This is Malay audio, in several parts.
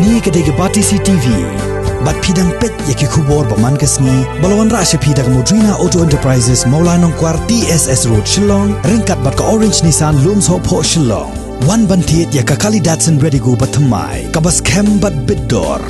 Ni kedai Batisi TV. Bat pidang pet yaki kubor paman kesni. Balawan rasya pidang Modrina Auto Enterprises Maulanong Kwar TSS Road Shillong. Ringkat bat ka Orange Nissan Lums Hop Ho Shillong. Wan bantiet yaka kali Datsun ready go batamai. Kabas kem bat bidor.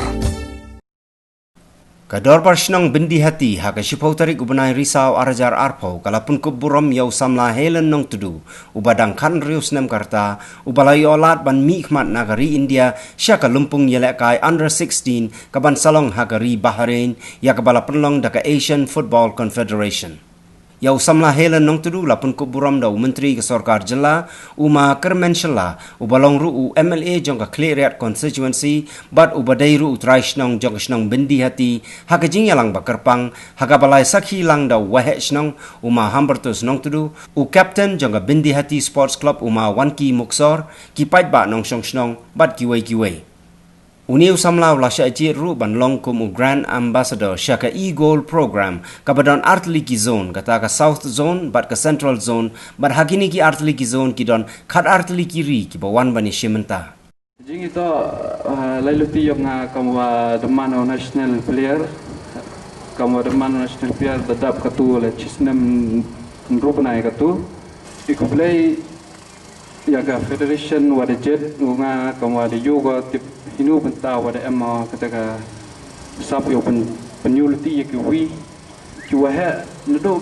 Kador parsnong bindi hati haka shipau tarik ubanai risau arajar arpau kalapun kuburom yau samla helen nong tudu ubadang kan rius nem karta ubalai olat ban mikmat nagari India syaka lumpung yelek kai under 16 kaban salong hagari Bahrain ya kabala penlong daka Asian Football Confederation. Yau samla helen nong tudu lapun kuburom da menteri ke Sorkar Jela uma kermenshela ubalong ru MLA jongka Kleriat constituency bat ubadai ru traishnong jongka shnong bindi hati haka jingyalang bakerpang haka balai sakhi lang da wahe shnong uma hambertus nong tudu u captain jongka bindi hati sports club uma wanki muksor kipait ba nong shong shnong bat kiwai Uniu samlau la syaji ru ban long kum u grand ambassador syaka e-goal program kabadon artliki zone kata ka south zone bat ka central zone bat hakini ki artliki zone ki don khat artliki ri ki bawan bani shimenta jing ito lailuti yung kamwa demano national player kamwa demano national player dadap katu la chisnem rupnai katu ikuplay yaga federation wadajet nga kamwa de yoga tip hinu benta wada emma kataka sap yo penyuluti yaki ki waha nado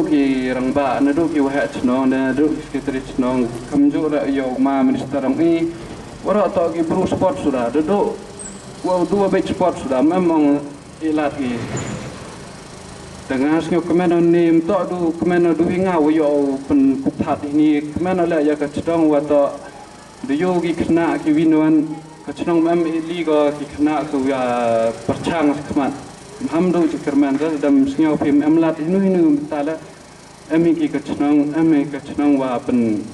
ki rangba nado ki waha chno nado ki chno kamjo ra yo ma minister am wara to ki bru sport sudah nado wa dua bait sport sudah memang ilat ki dengan sengok kemana ni to du kemana du hinga yo pen kuphat ini kemana la ya ka chong wa to Diyo ki kena ki winuan kacnong mam liga ki kena ku ya perchang khmat hamdo ci kerman da dam snyo pim amlat hinu tala ami ki kacnong wa pen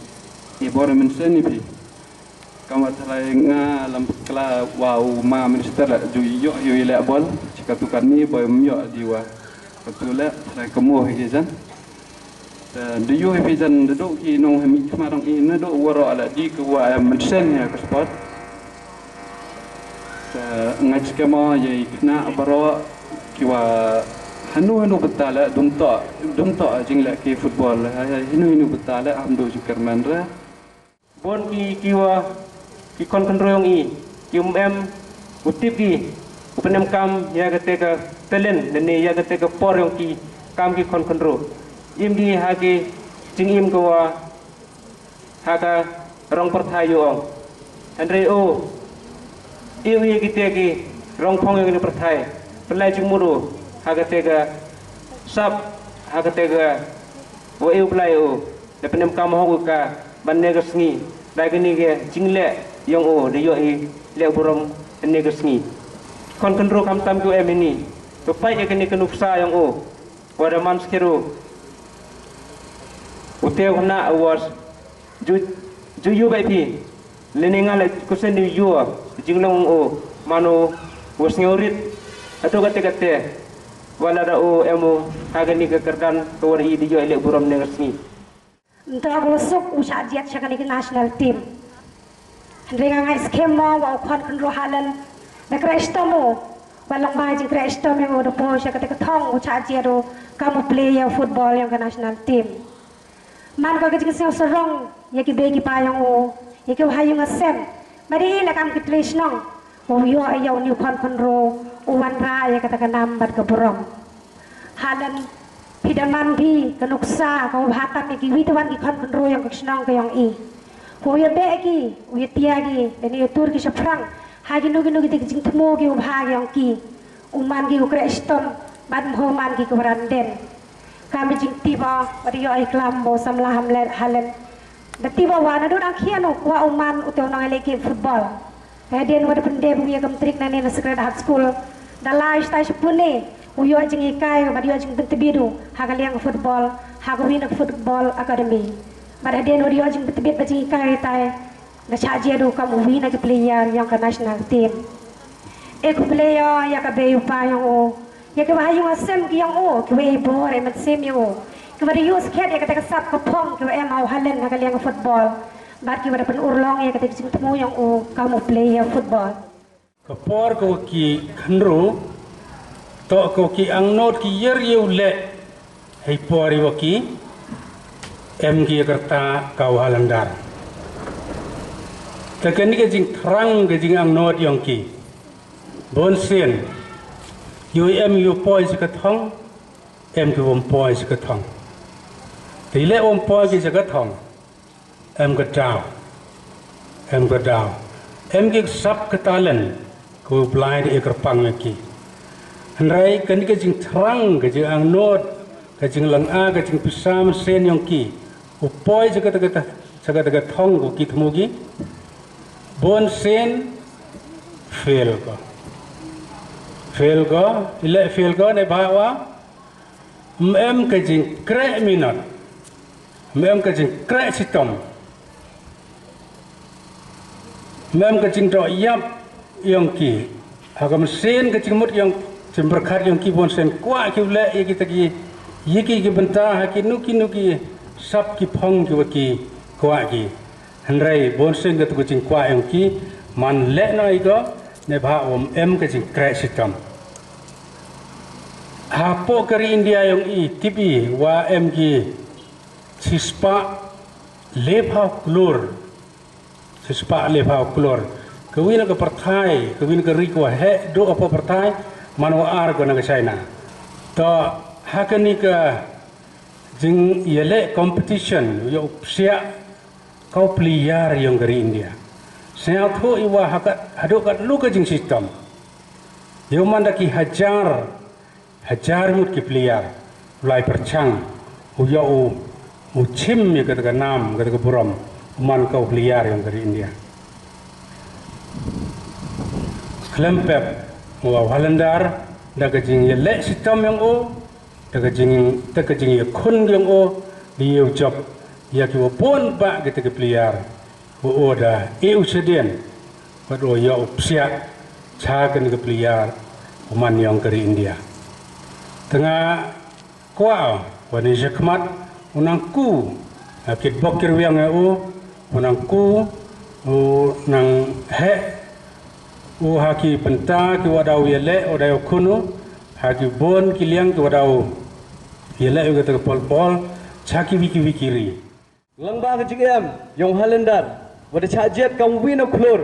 i bore men seni pi kamat lai nga lam kala wa ma minister ju yo ile bol cikatukan ni boy myo diwa katula lai kemo hizan Diyo hifizan duduk ki nong hemi kemarang ini duduk waro ala di kewa mensen ya ke sport. Ngaj kema ye kena baro kiwa hanu betala dumto jingla ki football hinu betala amdo jukerman ra. Bon ki kiwa ki kon royong ki utip ki upenem kam ya ketika talent dan ya ketika por yang ki kam ki kon Imdi hagi jingim kawa haka rong perthayu ong Andre o iwi kitegi rong phong yang perthai pelai jumuru haka tega sab haka tega wa iu pelai o depenem kam hogu ka banne gasngi dagini ge jingle yang o de yo i le burom ne gasngi kon kam tam ku ini tupai ke ni kenupsa yang o wada man skiru Uteo na awas ju bai pi leninga le kusen di yu jinglong o mano was ngeurit atau kate wala da o emo hagani ke kerdan tori di yo ele buram ne resmi nta bosok usha jiat shakali ke national team renga ngai skema wa khon kan ro halan na krestamo walang ba jing krestamo mo do po shakate ka thong usha jiaro kamu player football yang ke national team Man ko kajik siya sarong yaki begi payang o yaki wahayong asem mari la kam kitlish nong o yo ayaw ni kon ro uwan ra ya kata kanambat ka burong halan pidaman bi kanuksa ko hatam yaki witawan ki kon ro yang kisnong kayong ko ya begi o ya tiagi dan ya tur ki sa prang hagi nugi tik tmo ki ubhagi yang ki uman ki ukreston bad mo man ki kubranden kami jing tiba rio iklam bo samla hamlet halen da tiba wana do ang khiano wa uman utew nang eleki football hedien wada pende bu ya kamtrik nane na secret high school da lai stai pune uyo jing ikai ba rio jing bentebidu hagaliang football hagawin football academy ba hedien rio jing bentebid ba jing ikai tai da chaje do kam wina ke player yang ke national team ek player ya ka be upa yang o ya ke bahayong asem ki yang o ke we bore mat sem yang o ke bari yus khet ya ke sap ko pong ke em au halen na kaliang football bat ki wada pen urlong ya kata jing temu yang kamu player football Kapor ko ki khanro to ko ki angnot ki yer yeule hei pori waki em ki kerta kau halandar takani ke jing thrang ke jing angnot yong ki bon sen yu em yu poi se ka thong em ki om poi se ka thong tile om poi ki se ka thong em ka dao em ki sap ka talen ku blind ekor pang ki Henry kan ke jing thrang ke jing angnot ke jing lang a ke jing pisam sen yong ki upoi jaga thong ko ki thmugi bon sen fail ko ne bawa em ke jing kre minot em ke jing kre sitom em ke jing do yap yong ki agam sen ke jing mut yong Cemberkat yang kibon sen kuat kiula kita ki benta haki nuki sab ki phong ki kuat ki henrai bon sen ke tu jing kuat yang ki man le noi go ne bha om em ke jing krai sitam ha po kari India yang tipi wa em ki sispa lepha klor kewin ke perthai kewin ke riko he do apa perthai Mano argo na China. To hakani ka jing yele competition yo sia kau player yang dari India. Saya tu iwa hakat haduk kat lu ka jing sistem. Yo mandaki hajar mut ki player lai perchang u chim ya kata nam kata buram man kau player yang dari India. Klempep Wa halandar daga jing ye le sitam yang daga jing ye khun yang liu job ya ki pon ba kita ke pliar da useden pado ya upsia chagan ke pliar man yang dari India tengah kwa wani jakmat unangku kit bokir yang unangku nang he haki penta ki wadau yele wadau kuno haki bon ki liang ki wadau yele uga te pol chaki wiki ri langba ke jigem yong halendar wada chajet kamu win klor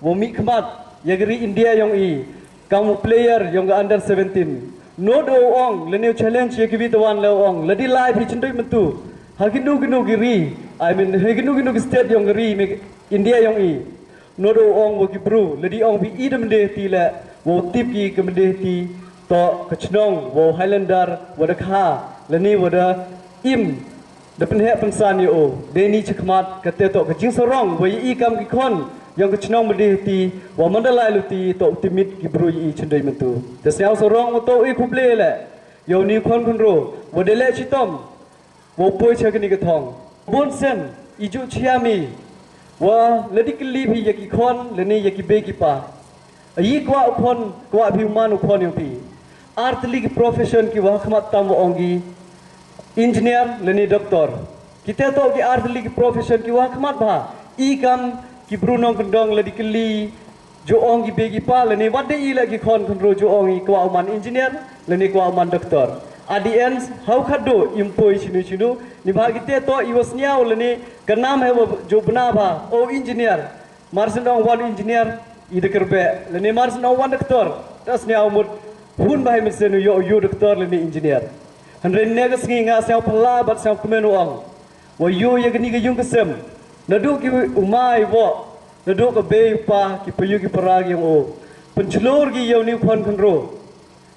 wo mi khmat yagri India yong kamu player yong under 17 no do ong le new challenge ye ki tawan le ong ladi live ri chendoi mentu haki nu giri I mean haki nu state yong ri India yong Nodo ong wo kibru ledi ong bi idam de ti la wo tip ki kemde ti to kachnong wo Highlander wada kha lani wada im de penhe pensan yo de ni chakmat kate to kajing sorong wo yi kam ki khon yang kachnong mde ti wo mandalai lu ti to timit kibru yi chendai mentu de syao sorong wo to i kuble la yo ni khon ro wo de le chitom wo poi chakni ka thong bonsen iju chiami wa ledi kli bi yaki khon leni yaki be ki pa yi kwa khon kwa bi man khon yo pi artli ki profession ki wa khmat tam ongi engineer leni doctor kita to ki artli ki profession ki wa khmat ba I kam ki brunong kendong ledi kli jo ongi be ki pa leni wade I la ki khon ro jo ongi kwa man engineer leni kwa man doctor at the end how khado impoi chinu ni bha kite to I was nyao leni kanam hai wo jo bana ba o engineer marsin dong one engineer I de kerbe leni marsin dong one doctor tas nyao mut hun bai mesen yo doctor leni engineer hanre nega singa sao pala bat sao kumenu ong wo yo ye gni ge yung kesem nadu ki umai wo nadu ka be pa ki payu ki paragi o penchlor gi yo ni khon ro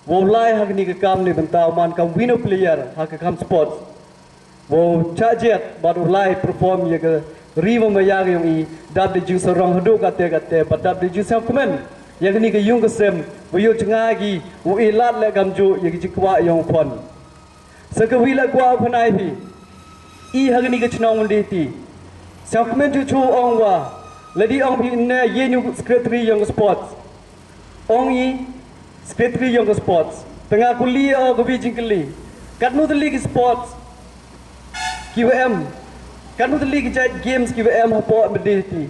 wo lai hagni ke kam ni bentau man kam winner player ha ke kam sports wo chajet badu lai perform ye ke riwa mayag yung I dab de ju sarong hadu kate but dab de ju sam komen ye ni ke yung kesem wo yo changagi wo ilat le gamju ye ki kwa yung khon sakawi la kwa phanai bi I hagni ke chnong ndi ti sam komen ju chu ong wa lady ong bi ne ye new secretary yung sports ong I Secretary yang ke sports tengah kuliah ke Beijing kali kat nu teli ke sports QM kan utli kita games kita hapo berdeti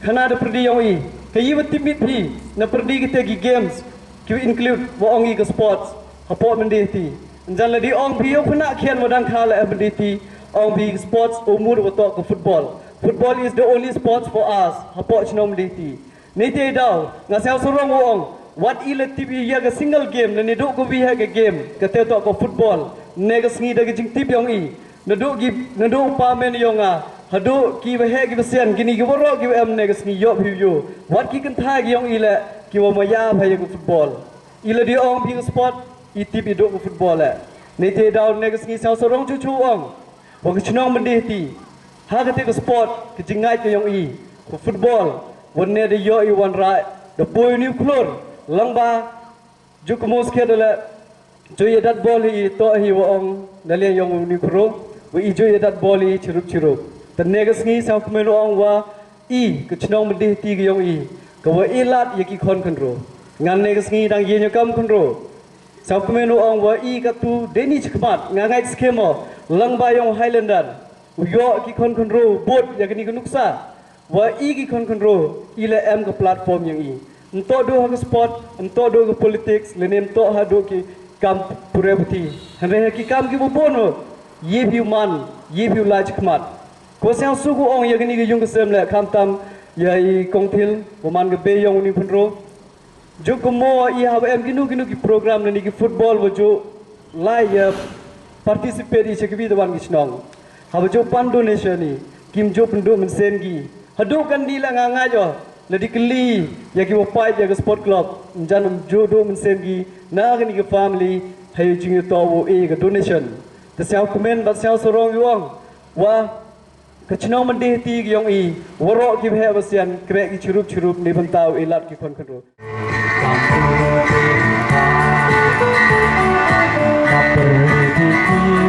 karena ada perdi yang i kayi timit hi na perdi kita gi games kita include wa ongi ke sports hapo berdeti jangan lagi ong bio kena kian wadang khala berdeti ong bi sports umur wato ke football is the only sports for us hapo chnom berdeti niti daw ngasal surong ong what ila tibi ya ga single game na nidu ko bi ha ga game kate to ko football negas ngi daga jing tip yang i nadu pamen yonga hadu ki wahe ki besian gini ki woro ki am negas ngi yo hiu wat ki kan tha gi yong ila ki wa maya bhai ko football ila di ong bi sport i tip i do ko football la ne te daw negas ngi sao sorong chu chu ong wa ki chnong mende ti ha ga te ko sport ki jingai ki yong i ko football wonne de yo i wan ra the boy ni klor langba juk mos ke dala joy dat ball hi to hi wa ong dalian yong ni kro we joy dat ball hi chirup the negas ngi sao kumelo ong wa i ke chnong mde ti ge yong i ko wa ilat ye ki khon khnro ngan negas ngi dang ye nyakam khnro sao kumelo ong wa i ka tu deni chkmat ngai skemo langba yong highlander yo ki khon khnro bot ya ni nuksa wa i ki khon khnro ila em ka platform yang i nto do ha sport nto do ka politics lenem to ha do ki kam pure buti hande ki kam ki bono ye view man ye view la chkmat ko sang su ku ong ye ni ge yung sem le kam tam ya I kong thil woman ge be yong ni phunro jo ko mo I ha em ginu ki program ni ki football wo jo lai ya participate I chekbi dawan gi chnong ha jo pan donation ni kim jo pndo men sen gi hadu kan di la nga jo ladi keli ya ki wo pai ya ke sport club janum jo do men sen gi na ni ke family hay jing to wo e ke donation the self comment but self sorong yuang wa ke chnong man de ti yong I woro ki he basian krek ki churup ni bantau ilat ki kon kro Kapur